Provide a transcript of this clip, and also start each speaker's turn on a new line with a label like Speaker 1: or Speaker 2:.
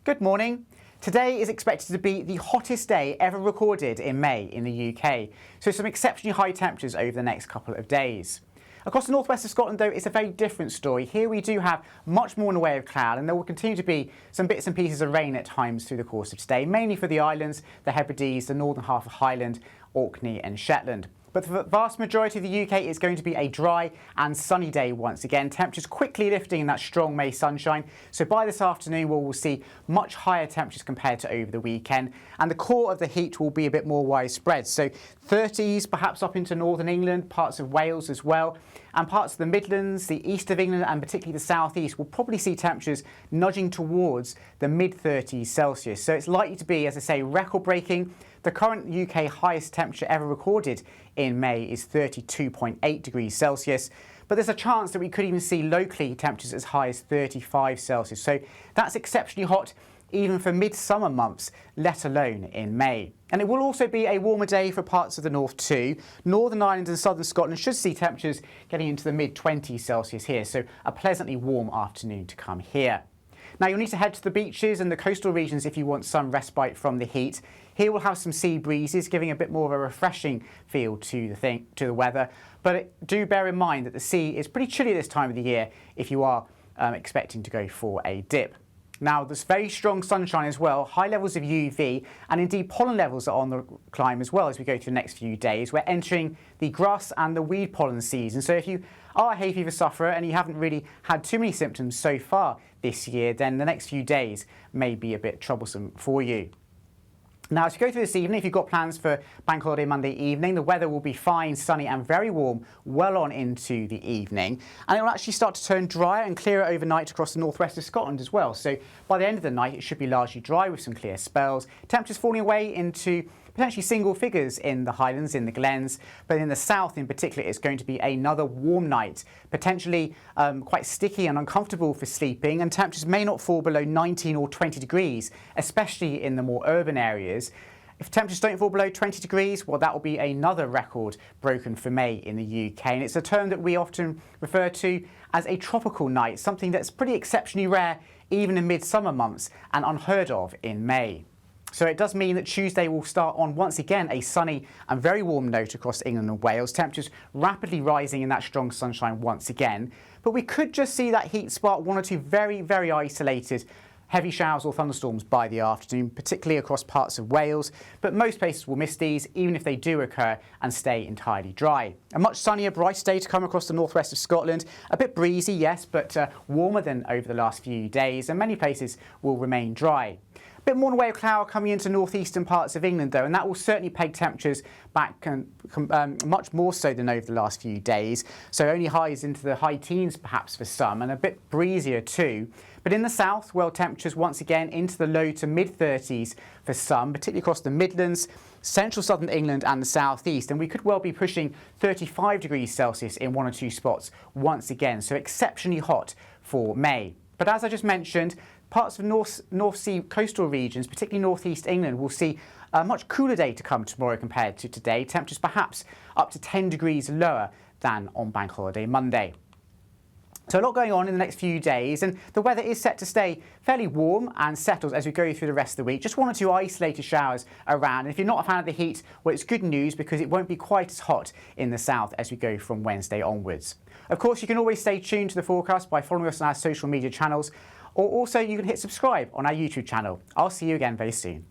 Speaker 1: Good morning. Today is expected to be the hottest day ever recorded in May in the UK, so some exceptionally high temperatures over the next couple of days. Across the northwest of Scotland, though, it's a very different story. Here we do have much more in the way of cloud, and there will continue to be some bits and pieces of rain at times through the course of today, mainly for the islands, the Hebrides, the northern half of Highland, Orkney and Shetland. But for the vast majority of the UK, it's going to be a dry and sunny day once again. Temperatures quickly lifting in that strong May sunshine. So by this afternoon, we'll see much higher temperatures compared to over the weekend. And the core of the heat will be a bit more widespread. So 30s, perhaps up into northern England, parts of Wales as well. And parts of the Midlands, the east of England and particularly the southeast will probably see temperatures nudging towards the mid-30s Celsius. So it's likely to be, as I say, record-breaking. The current UK highest temperature ever recorded in May is 32.8 degrees Celsius, but there's a chance that we could even see locally temperatures as high as 35 Celsius. So that's exceptionally hot even for midsummer months, let alone in May. And it will also be a warmer day for parts of the north too. Northern Ireland and southern Scotland should see temperatures getting into the mid-20s Celsius here, so a pleasantly warm afternoon to come here. Now you'll need to head to the beaches and the coastal regions if you want some respite from the heat. Here we'll have some sea breezes, giving a bit more of a refreshing feel to the weather. But do bear in mind that the sea is pretty chilly this time of the year if you are expecting to go for a dip. Now there's very strong sunshine as well, high levels of UV and indeed pollen levels are on the climb as well as we go through the next few days. We're entering the grass and the weed pollen season, so if you are a hay fever sufferer and you haven't really had too many symptoms so far this year, then the next few days may be a bit troublesome for you. Now, as you go through this evening, if you've got plans for Bank Holiday Monday evening, the weather will be fine, sunny and very warm well on into the evening. And it will actually start to turn drier and clearer overnight across the northwest of Scotland as well. So by the end of the night, it should be largely dry with some clear spells. Temperatures falling away into potentially single figures in the Highlands, in the Glens, but in the south in particular, it's going to be another warm night, potentially quite sticky and uncomfortable for sleeping, and temperatures may not fall below 19 or 20 degrees, especially in the more urban areas. If temperatures don't fall below 20 degrees, well, that will be another record broken for May in the UK. And it's a term that we often refer to as a tropical night, something that's pretty exceptionally rare even in midsummer months and unheard of in May. So it does mean that Tuesday will start on once again a sunny and very warm note across England and Wales, temperatures rapidly rising in that strong sunshine once again. But we could just see that heat spark one or two very, very isolated heavy showers or thunderstorms by the afternoon, particularly across parts of Wales, but most places will miss these even if they do occur and stay entirely dry. A much sunnier, brighter day to come across the northwest of Scotland, a bit breezy, yes, but warmer than over the last few days, and many places will remain dry. A bit more in the way of cloud coming into northeastern parts of England though, and that will certainly peg temperatures back much more so than over the last few days. So only highs into the high teens perhaps for some, and a bit breezier too. But in the south, well, temperatures once again into the low to mid-30s for some, particularly across the Midlands, central southern England and the southeast, and we could well be pushing 35 degrees Celsius in one or two spots once again, so exceptionally hot for May. But as I just mentioned, parts of North Sea coastal regions, particularly northeast England, will see a much cooler day to come tomorrow compared to today. Temperatures perhaps up to 10 degrees lower than on Bank Holiday Monday. So a lot going on in the next few days, and the weather is set to stay fairly warm and settled as we go through the rest of the week. Just one or two isolated showers around, and if you're not a fan of the heat, well, it's good news because it won't be quite as hot in the south as we go from Wednesday onwards. Of course, you can always stay tuned to the forecast by following us on our social media channels, or also you can hit subscribe on our YouTube channel. I'll see you again very soon.